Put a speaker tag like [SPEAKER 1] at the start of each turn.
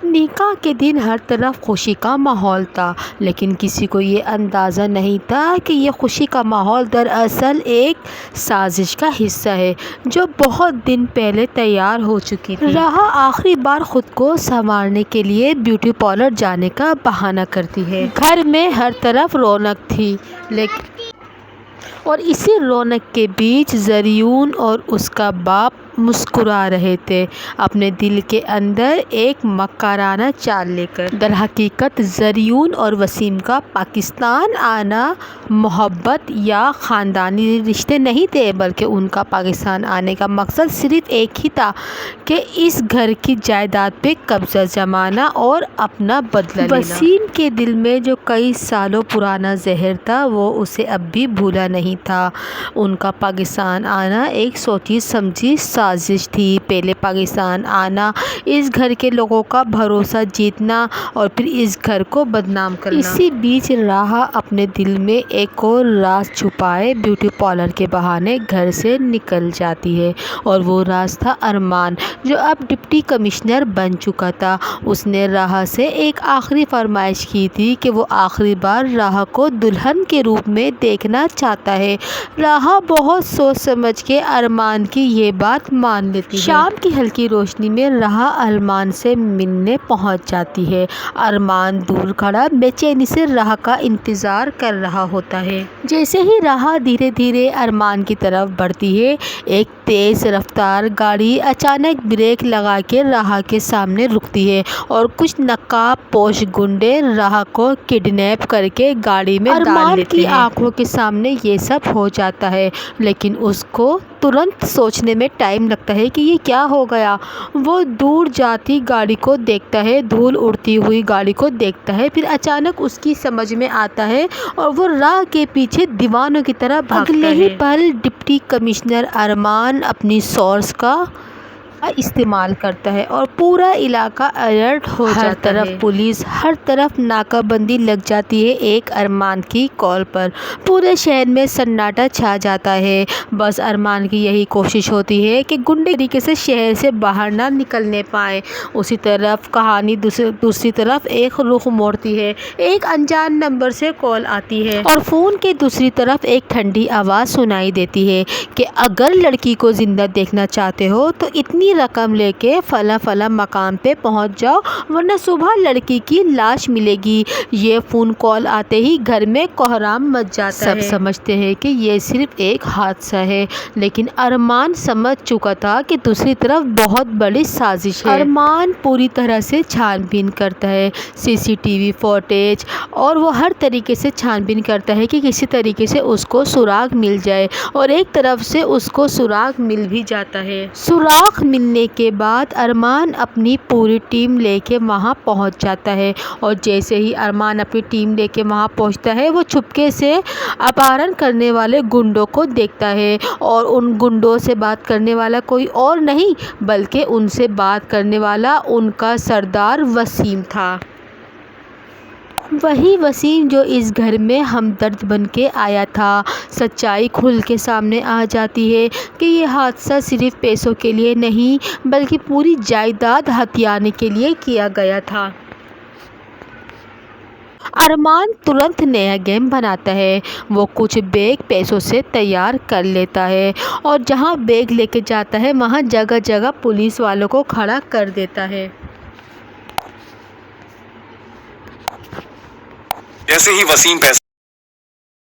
[SPEAKER 1] نکاح کے دن ہر طرف خوشی کا ماحول تھا، لیکن کسی کو یہ اندازہ نہیں تھا کہ یہ خوشی کا ماحول دراصل ایک سازش کا حصہ ہے جو بہت دن پہلے تیار ہو چکی تھی۔ راحہ آخری بار خود کو سنوارنے کے لیے بیوٹی پارلر جانے کا بہانہ کرتی ہے۔ گھر میں ہر طرف رونق تھی، اور اسی رونق کے بیچ زریون اور اس کا باپ مسکرا رہے تھے، اپنے دل کے اندر ایک مکرانہ چال لے کر۔ درحقیقت زریون اور وسیم کا پاکستان آنا محبت یا خاندانی رشتے نہیں تھے، بلکہ ان کا پاکستان آنے کا مقصد صرف ایک ہی تھا کہ اس گھر کی جائیداد پہ قبضہ جمانا اور اپنا بدلہ لینا۔ وسیم کے دل میں جو کئی سالوں پرانا زہر تھا وہ اسے اب بھی بھولا نہیں تھا۔ ان کا پاکستان آنا ایک سوچی سمجھی سازش تھی، پہلے پاکستان آنا، اس گھر کے لوگوں کا بھروسہ جیتنا اور پھر اس گھر کو بدنام کرنا۔ اسی بیچ راحہ اپنے دل میں ایک اور راز چھپائے بیوٹی پارلر کے بہانے گھر سے نکل جاتی ہے، اور وہ راز تھا ارمان، جو اب ڈپٹی کمشنر بن چکا تھا۔ اس نے راحہ سے ایک آخری فرمائش کی تھی کہ وہ آخری بار راحہ کو دلہن کے روپ میں دیکھنا چاہتا ہے۔ راحہ بہت سوچ سمجھ کے ارمان کی یہ بات مان لیتی ہے۔ شام کی ہلکی روشنی میں راحہ ارمان سے ملنے پہنچ جاتی ہے۔ ارمان دور کھڑا بے چینی سے راحہ کا انتظار کر رہا ہوتا ہے۔ جیسے ہی راحہ دھیرے دھیرے ارمان کی طرف بڑھتی ہے، ایک تیز رفتار گاڑی اچانک بریک لگا کے راحہ کے سامنے رکتی ہے، اور کچھ نقاب پوش گنڈے راحہ کو کڈنیپ کر کے گاڑی میں ڈال لیتے ہیں۔ ارمان کی آنکھوں کے سامنے یہ سب ہو جاتا ہے، لیکن اس کو ترنت سوچنے میں ٹائم لگتا ہے کہ یہ کیا ہو گیا۔ وہ دور جاتی گاڑی کو دیکھتا ہے، دھول اڑتی ہوئی گاڑی کو دیکھتا ہے، پھر اچانک اس کی سمجھ میں آتا ہے اور وہ راہ کے پیچھے دیوانوں کی طرح بھاگتا ہے۔ اگلے ہی پل ڈپٹی کمشنر ارمان اپنی سورس کا استعمال کرتا ہے اور پورا علاقہ الرٹ ہو جاتا ہے۔ ہر طرف پولیس، ہر طرف ناکہ بندی لگ جاتی ہے ایک ارمان کی کال پر۔ پورے شہر میں سناٹا چھا جاتا ہے، بس ارمان کی یہی کوشش ہوتی ہے کہ گنڈے طریقے سے شہر سے باہر نہ نکلنے پائیں۔ اسی طرف کہانی دوسری طرف ایک رخ موڑتی ہے، ایک انجان نمبر سے کال آتی ہے، اور فون کے دوسری طرف ایک ٹھنڈی آواز سنائی دیتی ہے کہ اگر لڑکی کو زندہ دیکھنا چاہتے ہو تو اتنی رقم لے کے فلاں فلاں مقام پہ پہنچ جاؤ، ورنہ صبح لڑکی کی لاش ملے گی۔ یہ فون کال آتے ہی گھر میں کوہرام مچ جاتا ہے۔ سب سمجھتے ہیں کہ یہ صرف ایک حادثہ ہے، لیکن ارمان سمجھ چکا تھا کہ دوسری طرف بہت بڑی سازش ہے۔ ارمان پوری طرح سے چھان بین کرتا ہے سی سی ٹی وی فوٹیج، اور وہ ہر طریقے سے چھان بین کرتا ہے کہ کسی طریقے سے اس کو سراغ مل جائے، اور ایک طرف سے اس کو سراغ مل بھی جاتا ہے۔ سراغ ملنے کے بعد ارمان اپنی پوری ٹیم لے کے وہاں پہنچ جاتا ہے، اور جیسے ہی ارمان اپنی ٹیم لے کے وہاں پہنچتا ہے، وہ چپکے سے اپہرن کرنے والے گنڈوں کو دیکھتا ہے، اور ان گنڈوں سے بات کرنے والا کوئی اور نہیں بلکہ ان سے بات کرنے والا ان کا سردار وسیم تھا۔ وہی وسیم جو اس گھر میں ہمدرد بن کے آیا تھا۔ سچائی کھل کے سامنے آ جاتی ہے کہ یہ حادثہ صرف پیسوں کے لیے نہیں بلکہ پوری جائیداد ہتھیانے کے لیے کیا گیا تھا۔ ارمان ترنت نیا گیم بناتا ہے، وہ کچھ بیگ پیسوں سے تیار کر لیتا ہے، اور جہاں بیگ لے کے جاتا ہے وہاں جگہ جگہ پولیس والوں کو کھڑا کر دیتا ہے۔
[SPEAKER 2] جیسے ہی وسیم پیسے